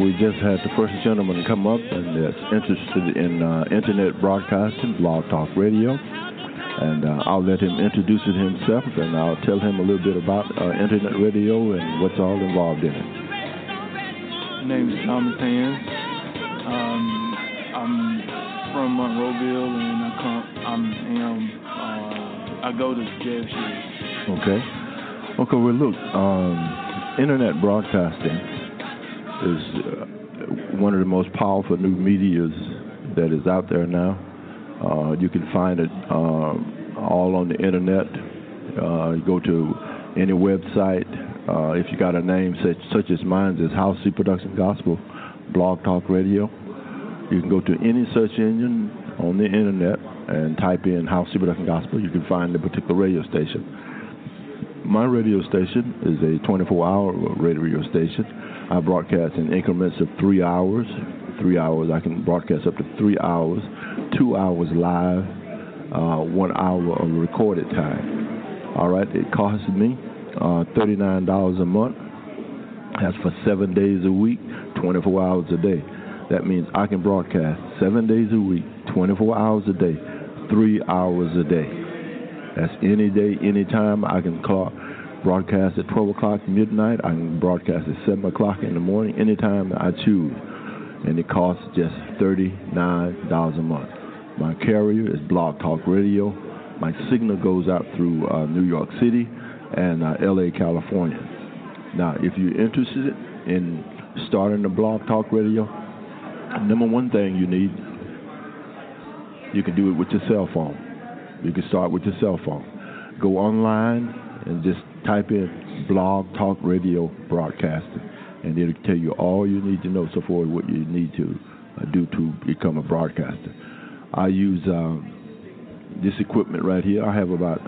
We just had the first gentleman come up and is interested in internet broadcasting, Blog Talk Radio. And I'll let him introduce it himself, and I'll tell him a little bit about internet radio and what's all involved in it. My name is Thomas Hands. I'm from Monroeville, and I go to JFC. Okay, well, look, internet broadcasting is one of the most powerful new medias that is out there now. You can find it all on the internet. You go to any website. If you got a name such as mine, is Howcee Production Gospel Blog Talk Radio. You can go to any search engine on the internet and type in Howcee Production Gospel. You can find the particular radio station. My radio station is a 24-hour radio station. I broadcast in increments of 3 hours. 3 hours. I can broadcast up to 3 hours, 2 hours live, 1 hour of recorded time. All right, it costs me $39 a month. That's for 7 days a week, 24 hours a day. That means I can broadcast 7 days a week, 24 hours a day, 3 hours a day. That's any day, any time. I can broadcast at 12 o'clock midnight. I can broadcast at 7 o'clock in the morning, anytime that I choose. And it costs just $39 a month. My carrier is Blog Talk Radio. My signal goes out through New York City and LA, California. Now, if you're interested in starting the Blog Talk Radio, number one thing you need, you can do it with your cell phone. You can start with your cell phone. Go online and just type in Blog Talk Radio Broadcasting, and it'll tell you all you need to know so far what you need to do to become a broadcaster. I use this equipment right here. I have about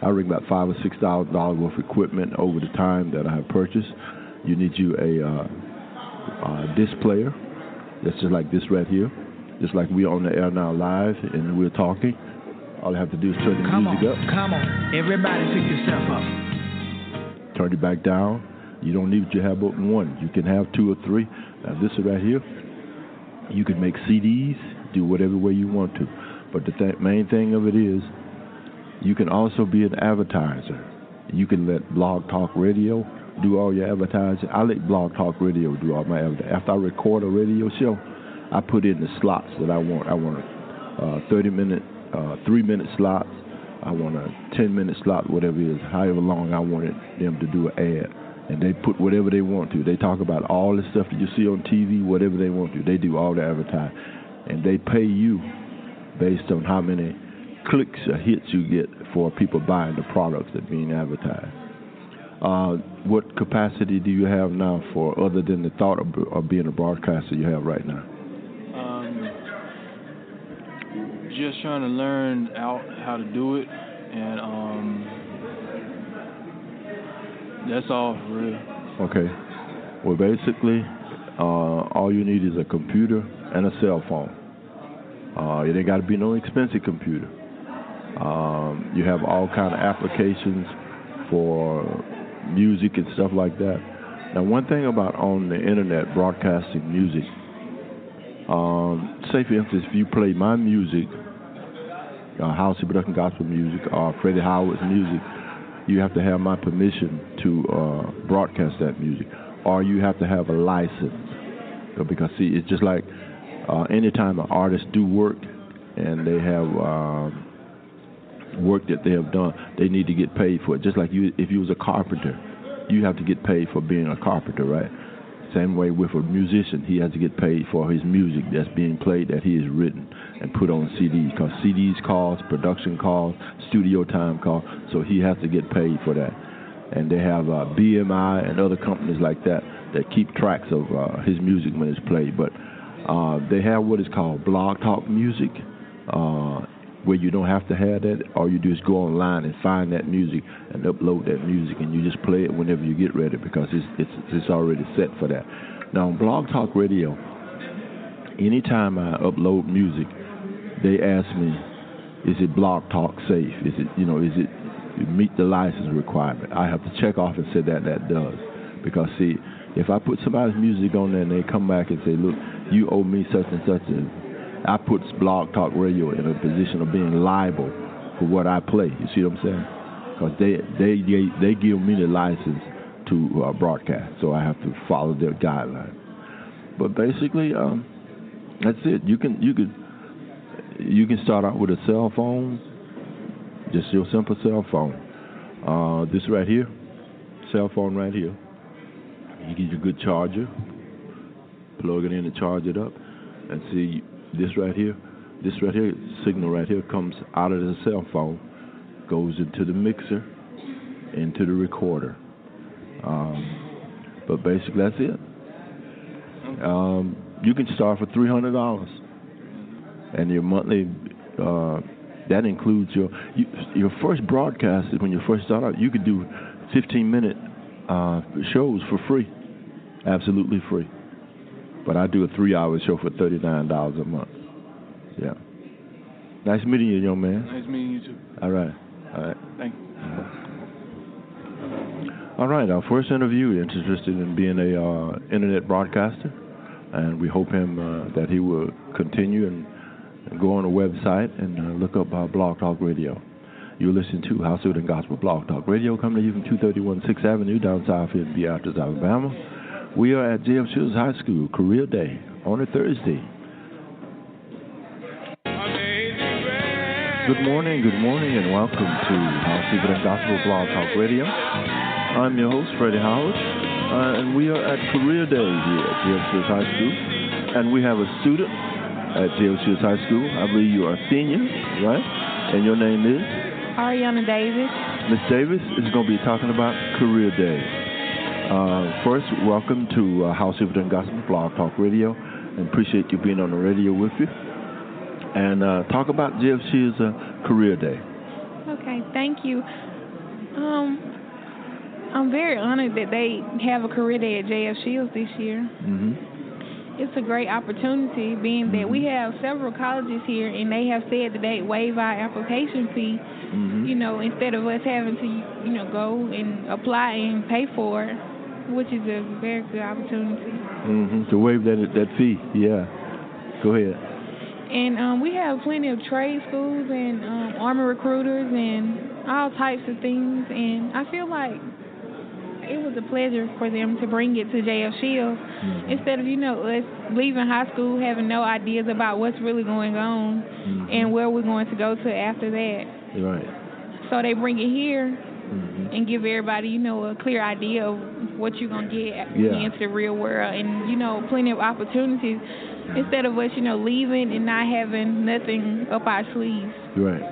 I rig about $5,000 or $6,000 worth of equipment over the time that I have purchased. You need you a disc player. That's just like this right here. Just like we're on the air now live and we're talking. All I have to do is turn the music up. Come on, everybody pick yourself up. Turn it back down. You don't need to have but one. You can have two or three. Now this right here, you can make CDs, do whatever way you want to. But the main thing of it is, you can also be an advertiser. You can let Blog Talk Radio do all your advertising. I let Blog Talk Radio do all my advertising. After I record a radio show, I put in the slots that I want. I want a 30-minute, 3-minute slot. I want a 10-minute slot, whatever it is, however long I wanted them to do an ad. And they put whatever they want to. They talk about all the stuff that you see on TV, whatever they want to. They do all the advertising. And they pay you based on how many clicks or hits you get for people buying the products that are being advertised. What capacity do you have now for, other than the thought of being a broadcaster you have right now? Just trying to learn out how to do it, and that's all for real. Okay. Well, basically, all you need is a computer and a cell phone. It ain't got to be no expensive computer. You have all kind of applications for music and stuff like that. Now, one thing about on the internet broadcasting music, say for instance, if you play my music, Howcee Production Gospel music, or Freddie Howard's music, you have to have my permission to broadcast that music, or you have to have a license. Because see, it's just like anytime an artist do work and they have work that they have done, they need to get paid for it. Just like you, if you was a carpenter, you have to get paid for being a carpenter, right? Same way with a musician, he has to get paid for his music that's being played, that he has written and put on CDs. Because CDs cost, production cost, studio time cost, so he has to get paid for that. And they have BMI and other companies like that keep tracks of his music when it's played. But they have what is called Blog Talk Music, where you don't have to have that. All you do is go online and find that music and upload that music, and you just play it whenever you get ready, because it's already set for that. Now on Blog Talk Radio, anytime I upload music, they ask me, is it Blog Talk safe? Is it meet the license requirement? I have to check off and say that does, because see, If I put somebody's music on there and they come back and say, look, you owe me such and such, and I put Blog Talk Radio in a position of being liable for what I play. You see what I'm saying? Because they give me the license to broadcast, so I have to follow their guidelines. But basically, that's it. You can start out with a cell phone, just your simple cell phone. This right here, cell phone right here. You get your good charger, plug it in and charge it up, and see this right here, signal right here comes out of the cell phone, goes into the mixer, into the recorder. But basically that's it. You can start for $300, and your monthly that includes your first broadcast. When you first start out, you could do 15-minute shows for free, absolutely free. But I do a 3-hour show for $39 a month. Yeah. Nice meeting you, young man. Nice meeting you too. All right. Thank you. All right. Our first interview is interested in being a internet broadcaster, and we hope that he will continue and go on the website and look up Blog Talk Radio. You're listening to HighSchool and Gospel Blog Talk Radio, coming to you from 231 6th Avenue, down south in Beatrice, Alabama. We are at J.F. Shields High School, Career Day, on a Thursday. Good morning, and welcome to HighSchool and Gospel Blog Talk Radio. I'm your host, Freddie Howard, and we are at Career Day here at J.F. Shields High School. And we have a student at J.F. Shields High School. I believe you are a senior, right? And your name is? Ariana Davis. Miss Davis is going to be talking about Career Day. First, welcome to Howcee and Gospel Blog Talk Radio, and appreciate you being on the radio with you. And talk about J.F. Shields Career Day. Okay, thank you. I'm very honored that they have a Career Day at J.F. Shields this year. Mm-hmm. It's a great opportunity, being that we have several colleges here, and they have said that they waive our application fee. You know, instead of us having to, go and apply and pay for it, which is a very good opportunity. To waive that fee, yeah. Go ahead. And we have plenty of trade schools and Army recruiters and all types of things. And I feel like it was a pleasure for them to bring it to J.F. Shields instead of, us leaving high school having no ideas about what's really going on and where we're going to go to after that. Right. So they bring it here and give everybody, a clear idea of what you're going to get when you enter the real world, and, plenty of opportunities instead of us, leaving and not having nothing up our sleeves. Right.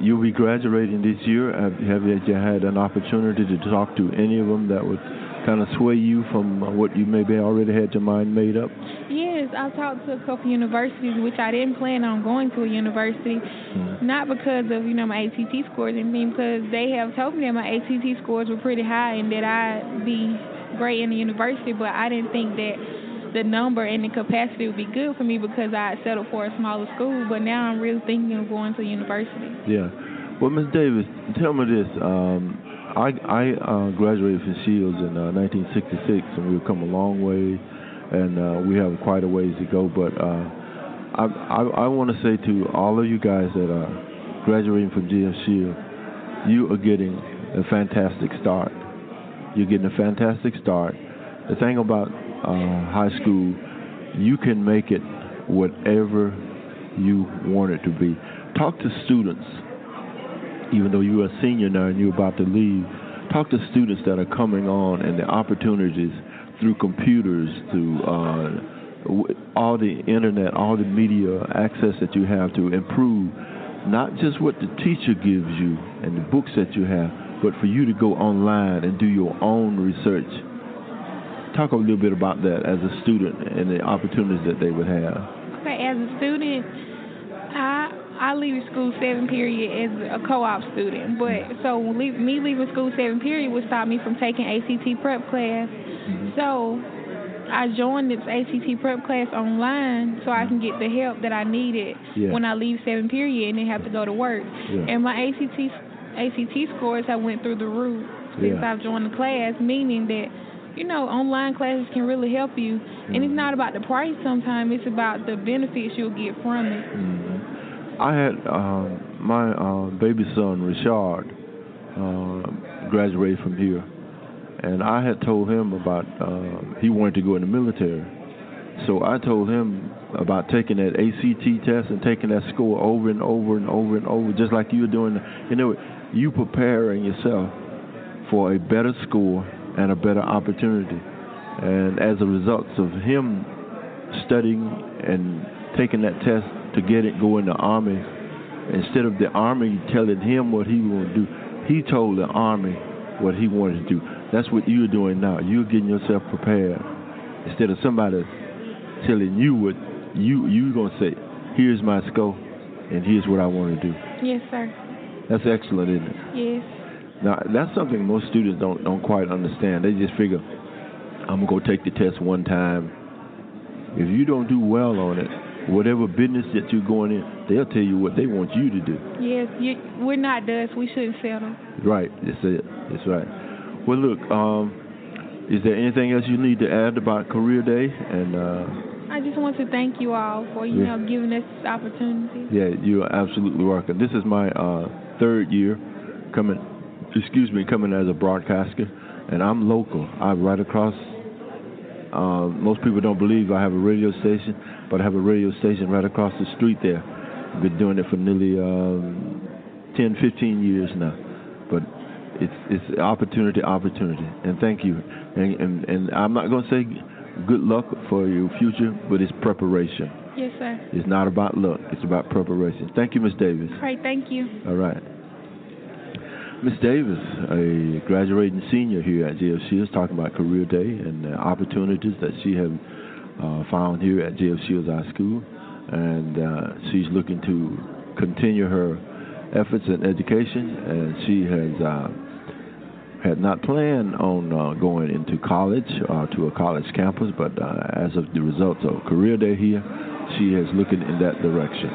You'll be graduating this year. Have you had an opportunity to talk to any of them that would kind of sway you from what you maybe already had your mind made up? Yes, I talked to a couple universities, which I didn't plan on going to a university, not because of, my ACT scores and anything, because they have told me that my ACT scores were pretty high and that I'd be great in the university, but I didn't think that the number and the capacity would be good for me because I had settled for a smaller school, but now I'm really thinking of going to university. Yeah. Well, Ms. Davis, tell me this. I graduated from Shields in 1966, and we've come a long way, and we have quite a ways to go, but I want to say to all of you guys that are graduating from J.F. Shields, you are getting a fantastic start. You're getting a fantastic start. The thing about high school, you can make it whatever you want it to be. Talk to students, even though you're a senior now and you're about to leave. Talk to students that are coming on and the opportunities through computers, through all the internet, all the media access that you have to improve, not just what the teacher gives you and the books that you have, but for you to go online and do your own research. Talk a little bit about that as a student and the opportunities that they would have. Okay, as a student, I leave school 7th period as a co-op student, but so me leaving school 7th period would stop me from taking ACT prep class. So I joined this ACT prep class online so I can get the help that I needed when I leave 7th period and then have to go to work. And my ACT scores have went through the roof. since I've joined the class, meaning that, online classes can really help you. And it's not about the price sometimes, it's about the benefits you'll get from it. I had my baby son, Richard, graduated from here. And I had told him about, he wanted to go in the military. So I told him about taking that ACT test and taking that score over and over and over and over, just like you're doing. You preparing yourself for a better score and a better opportunity. And as a result of him studying and taking that test to go in the Army, instead of the Army telling him what he wanted to do, he told the Army what he wanted to do. That's what you're doing now. You're getting yourself prepared. Instead of somebody telling you what you're going to say, here's my scope and here's what I want to do. Yes, sir. That's excellent, isn't it? Yes. Now, that's something most students don't quite understand. They just figure, I'm going to go take the test one time. If you don't do well on it, whatever business that you're going in, they'll tell you what they want you to do. Yes, we're not dust. We shouldn't settle. Right. That's it. That's right. Well, look, is there anything else you need to add about Career Day? And I just want to thank you all for, giving us this opportunity. Yeah, you're absolutely welcome. This is my third year coming as a broadcaster, and I'm local. I'm right across. Most people don't believe I have a radio station, but I have a radio station right across the street there. I've been doing it for nearly 10, 15 years now. But it's opportunity, and thank you. And I'm not going to say good luck for your future, but it's preparation. Yes, sir. It's not about luck. It's about preparation. Thank you, Ms. Davis. All right, thank you. All right. Ms. Davis, a graduating senior here at JF Shields, talking about Career Day and the opportunities that she has found here at JF Shields High School. And she's looking to continue her efforts in education, and she had not planned on going into college or to a college campus, but as of the results of Career Day here, she is looking in that direction.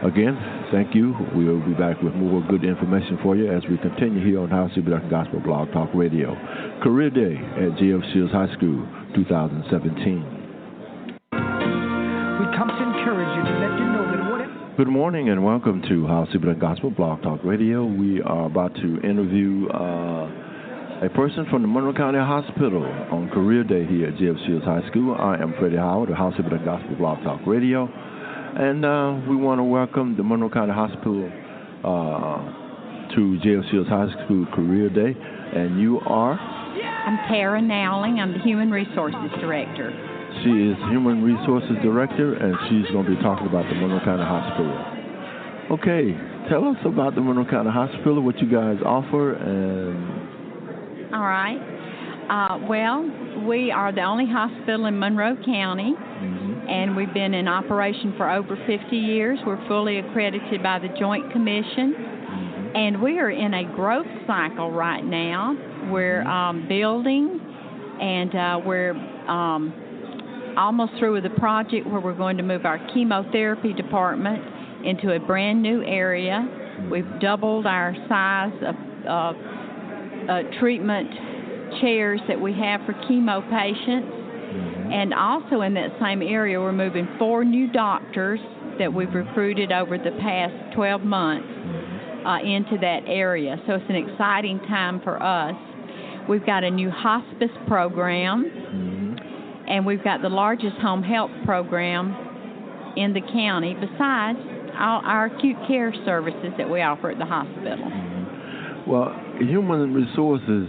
Again, thank you. We'll be back with more good information for you as we continue here on Howcee Gospel Blog Talk Radio. Career Day at JF Shields High School, 2017. We come to encourage you to let you know that whatever. Good morning and welcome to Howcee Gospel Blog Talk Radio. We are about to interview a person from the Monroe County Hospital on Career Day here at JF Shields High School. I am Freddie Howard of Howcee Gospel Blog Talk Radio. And we want to welcome the Monroe County Hospital to JF Shields High School Career Day. And you are? I'm Tara Nowling. I'm the Human Resources Director. She is Human Resources Director, and she's going to be talking about the Monroe County Hospital. Okay, tell us about the Monroe County Hospital, what you guys offer, and... All right. Well, we are the only hospital in Monroe County, and we've been in operation for over 50 years. We're fully accredited by the Joint Commission, and we are in a growth cycle right now. We're building, and we're almost through with the project where we're going to move our chemotherapy department into a brand new area. We've doubled our size of treatment chairs that we have for chemo patients. And also in that same area, we're moving 4 new doctors that we've recruited over the past 12 months into that area. So it's an exciting time for us. We've got a new hospice program, and we've got the largest home health program in the county, besides our acute care services that we offer at the hospital. Well, human resources,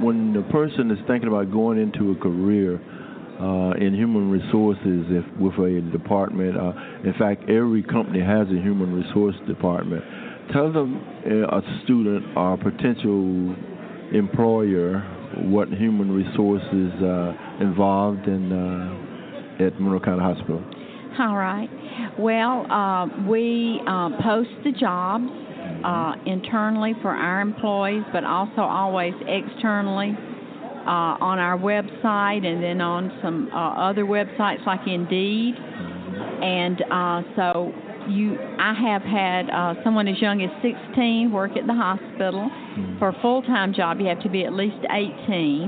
when the person is thinking about going into a career in human resources with a department, in fact, every company has a human resource department. Tell them, a student or a potential employer, what human resources involved in at Monroe County Hospital. All right. Well, we post the jobs internally for our employees, but also always externally on our website, and then on some other websites like Indeed. And so I have had someone as young as 16 work at the hospital. For a full-time job, you have to be at least 18.